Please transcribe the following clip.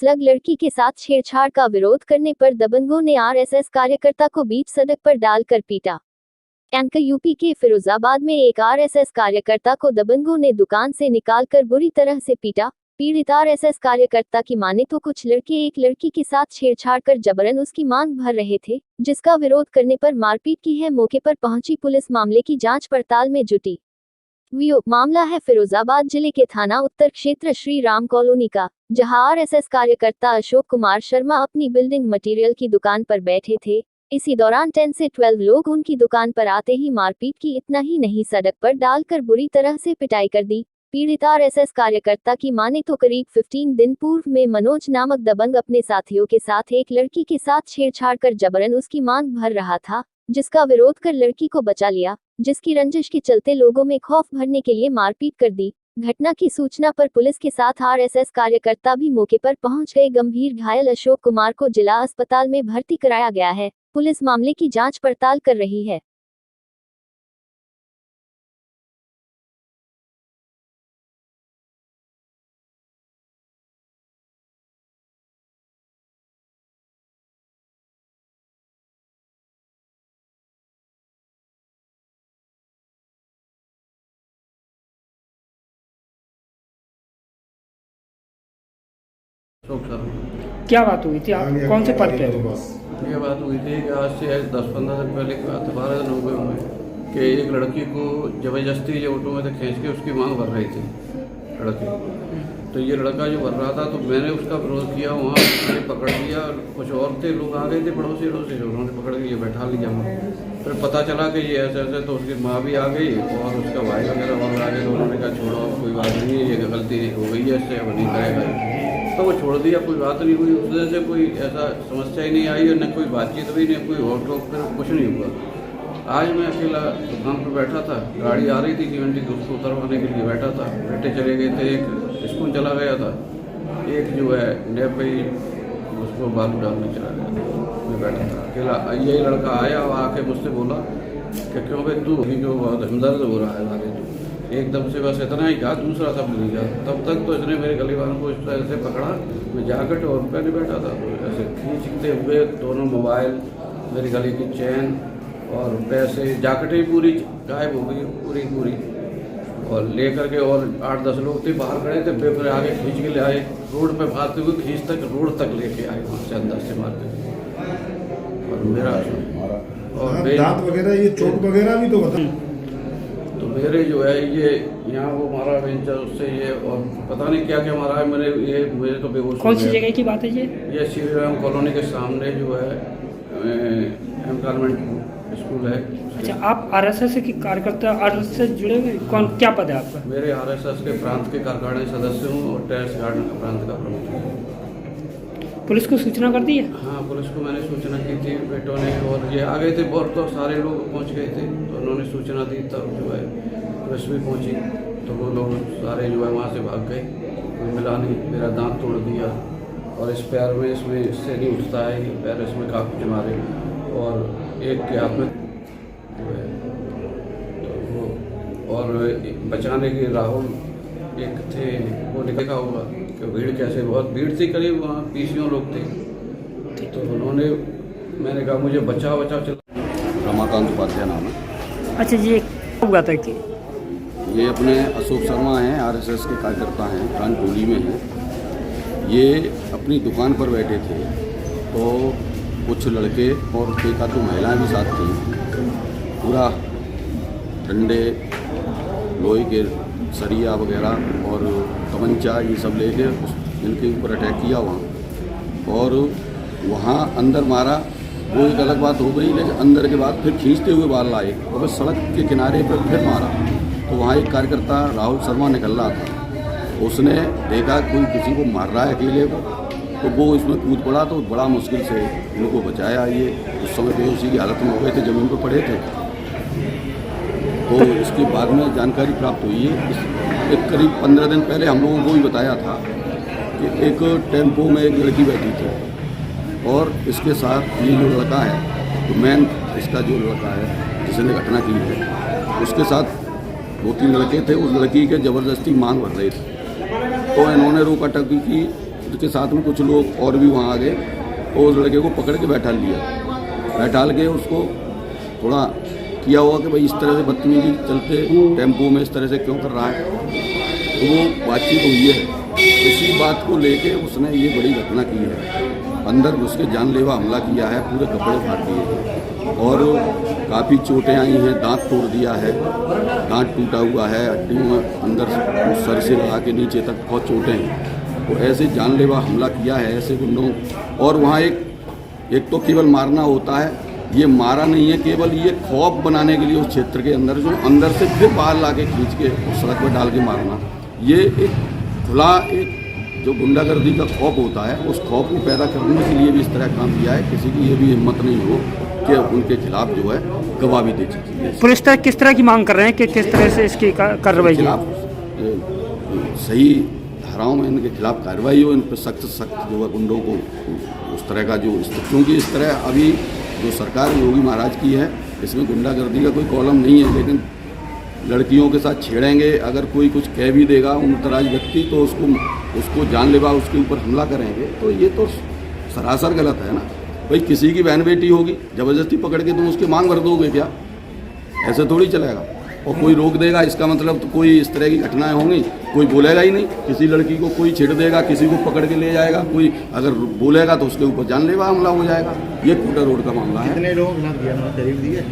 Slug लड़की के साथ छेड़छाड़ का विरोध करने पर दबंगों ने आरएसएस कार्यकर्ता को बीच सड़क पर डालकर पीटा। एंकर यूपी के फिरोजाबाद में एक आरएसएस कार्यकर्ता को दबंगों ने दुकान से निकालकर बुरी तरह से पीटा। पीड़ित आरएसएस कार्यकर्ता की माने तो कुछ लड़के एक लड़की के साथ छेड़छाड़ कर जबरन उसकी मांग भर रहे थे, जिसका विरोध करने पर मारपीट की है। मौके पर पहुंची पुलिस मामले की जांच पड़ताल में जुटी। मामला है फिरोजाबाद जिले के थाना उत्तर क्षेत्र श्री राम कॉलोनी का, जहां आरएसएस कार्यकर्ता अशोक कुमार शर्मा अपनी बिल्डिंग मटेरियल की दुकान पर बैठे थे। इसी दौरान 10 से 12 लोग उनकी दुकान पर आते ही मारपीट की। इतना ही नहीं, सड़क पर डालकर बुरी तरह से पिटाई कर दी। पीड़ित आरएसएस कार्यकर्ता की माने तो करीब 15 दिन पूर्व में मनोज नामक दबंग अपने साथियों के साथ एक लड़की के साथ छेड़छाड़ कर जबरन उसकी मांग भर रहा था, जिसका विरोध कर लड़की को बचा लिया, जिसकी रंजिश के चलते लोगों में खौफ भरने के लिए मारपीट कर दी। घटना की सूचना पर पुलिस के साथ आरएसएस कार्यकर्ता भी मौके पर पहुंच गए। गंभीर घायल अशोक कुमार को जिला अस्पताल में भर्ती कराया गया है। पुलिस मामले की जांच पड़ताल कर रही है। क्या बात हुई थी? आप कौन से पद पे हो? ये बात हुई थी कि आज से 10-15 दिन पहले की बात है, 12 दिन हो गए हुए कि एक लड़की को ज़बरदस्ती जो ऑटो में से खींच के उसकी मांग भर रही थी लड़की। तो ये लड़का जो भर रहा था तो मैंने उसका विरोध किया, वहाँ मैंने पकड़ लिया। कुछ और थे लोग आ गए थे पड़ोसी से, उन्होंने पकड़ के ये बैठा लिया वहाँ। फिर पता चला कि ये ऐसे ऐसे, तो उसकी माँ भी आ गई और उसका भाई वगैरह वगैरह आ गए। तो उन्होंने कहा छोड़ो, कोई बात नहीं है, ये गलती हो गई है, इससे अब नहीं करेगा। तो वो छोड़ दिया, कोई बात नहीं हुई। उस वजह से कोई ऐसा समस्या ही नहीं आई और न कोई बातचीत हुई, न कोई और टोक कर कुछ नहीं हुआ। आज मैं अकेला दुकान पर बैठा था, गाड़ी आ रही थी सीमेंटी की, उसको उतरवाने के लिए बैठा था। बेटे चले गए थे, एक स्कूल चला गया था, एक जो है नैब पे उसको बालू डालने चला गया था। मैं बैठा था अकेला। यही लड़का आया और आके मुझसे बोला कि क्यों भाई तू ही जो बहुत हमदर्द हो रहा है आगे तू। एकदम से बस इतना ही कहा, दूसरा शब्द नहीं कहा। तब तक तो इसने मेरे गलीवान को इस तरह से पकड़ा, मैं जैकेट और पहने बैठा था, तो ऐसे खींचते हुए दोनों मोबाइल, मेरी गली की चैन और पैसे, जैकेट ही पूरी गायब हो गई पूरी। और ले करके और 8-10 लोग थे बाहर खड़े थे, फिर आगे खींच के ले आए, रोड पे भागते हुए खींच तक रोड तक लेके आए, वहाँ से अंदर से मार के। और मेरा और दांत वगैरह, ये चोट वगैरह भी तो बता। तो मेरे जो है ये यहाँ वो मारा बेंचा उससे, ये और पता नहीं क्या क्या मारा है। मेरे तो बेहोश। कौन सी जगह की बात है ये श्री राम कॉलोनी के सामने जो है एम्प्लॉयमेंट स्कूल है। अच्छा, आप आरएसएस के कार्यकर्ता, आरएसएस से जुड़े हुए कौन, क्या पद है आपका? मेरे आरएसएस के प्रांत के कार्यकारिणी सदस्य हूँ और टेरेस गार्डन का प्रांत का प्रमुख हूँ। पुलिस को सूचना कर दी है? हाँ, पुलिस को मैंने सूचना की थी बेटों ने, और ये आ गए थे बहुत, तो सारे लोग पहुँच गए थे, तो उन्होंने सूचना दी, तब जो है पुलिस भी पहुँची। तो वो लोग सारे जो है वहाँ से भाग गए, कोई मिला नहीं। मेरा दांत तोड़ दिया और इस पैर में, इसमें इससे नहीं उठता है, ये पैर इसमें काफ़ी मारे, और एक के हाथ में जो है तो वो, और बचाने के राहुल एक थे, वो देखा होगा कि भीड़ कैसे, बहुत भीड़ थी, करीब वहाँ 20 लोग थे। तो उन्होंने, मैंने कहा मुझे बचाओ चला। रमाकांत उपाध्याय नाम है। अच्छा जी, क्या हुआ था कि ये अपने अशोक शर्मा हैं, आरएसएस के कार्यकर्ता हैं, प्रांत टोली में हैं। ये अपनी दुकान पर बैठे थे, तो कुछ लड़के और एक आध महिलाएं भी साथ थी। पूरा डंडे, लोहे के सरिया वगैरह और तमंचा ये सब लेके इनके ऊपर अटैक किया वहाँ, और वहाँ अंदर मारा। वो एक अलग बात हो गई, लेकिन अंदर के बाद फिर खींचते हुए बाहर लाए और बस सड़क के किनारे पर फिर मारा। तो वहाँ एक कार्यकर्ता राहुल शर्मा निकल रहा था, उसने देखा कोई किसी को मार रहा है अकेले को, तो वो इसमें कूद पड़ा, तो बड़ा मुश्किल से इनको बचाया। ये उस समय बेहोशी की हालत में हो गए थे, ज़मीन पर पड़े थे। तो इसके बाद में जानकारी प्राप्त हुई है, एक करीब 15 दिन पहले हम लोगों को भी बताया था कि एक टेम्पो में एक लड़की बैठी थी और इसके साथ ये जो लड़का है, तो मैन इसका जो लड़का है जिसने घटना की है, उसके साथ 2-3 लड़के थे। उस लड़की के ज़बरदस्ती मांग भर रहे थे, तो इन्होंने रोका टोकी की उसके साथ में कुछ लोग और भी वहाँ आ गए और उस लड़के को पकड़ के बैठा लिया, बैठाल के उसको थोड़ा किया हुआ कि भाई इस तरह से बदतमीजी चलते टेम्पो में इस तरह से क्यों कर रहा है। तो वो बातचीत हुई है, उसी बात को लेके उसने ये बड़ी घटना की है, अंदर घुस के जानलेवा हमला किया है, पूरे कपड़े फाड़ दिए हैं और काफ़ी चोटें आई हैं, दांत तोड़ दिया है, दांत टूटा हुआ है, हड्डियों में अंदर सर से लगा के नीचे तक बहुत चोटें हैं। तो ऐसे जानलेवा हमला किया है ऐसे गुंडों। और वहाँ एक तो केवल मारना होता है, ये मारा नहीं है, केवल ये खौफ बनाने के लिए उस क्षेत्र के अंदर जो अंदर से फिर बाहर ला के खींच के उस सड़क पर डाल के मारना, ये एक खुला एक जो गुंडागर्दी का खौफ होता है उस खौफ को पैदा करने के लिए भी इस तरह काम किया है। किसी की ये भी हिम्मत नहीं हो कि उनके खिलाफ जो है गवाह भी दे चुकी है। पुलिस तक किस तरह की मांग कर रहे हैं कि किस तरह से इसकी कार्रवाई की? खिलाफ सही धाराओं में इनके खिलाफ कार्रवाई हो, इन पर सख्त जो है गुंडों को उस तरह का जो, क्योंकि इस तरह अभी जो सरकार योगी महाराज की है इसमें गुंडागर्दी का कोई कॉलम नहीं है, लेकिन लड़कियों के साथ छेड़ेंगे, अगर कोई कुछ कह भी देगा उनतराज व्यक्ति तो उसको जानलेवा उसके ऊपर हमला करेंगे, तो ये तो सरासर गलत है ना। भाई किसी की बहन बेटी होगी, ज़बरदस्ती पकड़ के तुम उसकी मांग भर दोगे क्या? ऐसे थोड़ी चलेगा। और कोई रोक देगा इसका मतलब तो कोई इस तरह की घटनाएं होंगी, कोई बोलेगा ही नहीं। किसी लड़की को कोई छेड़ देगा, किसी को पकड़ के ले जाएगा, कोई अगर बोलेगा तो उसके ऊपर जानलेवा हमला हो जाएगा। ये कोटा रोड का मामला है। कितने लोगों के खिलाफ दिया?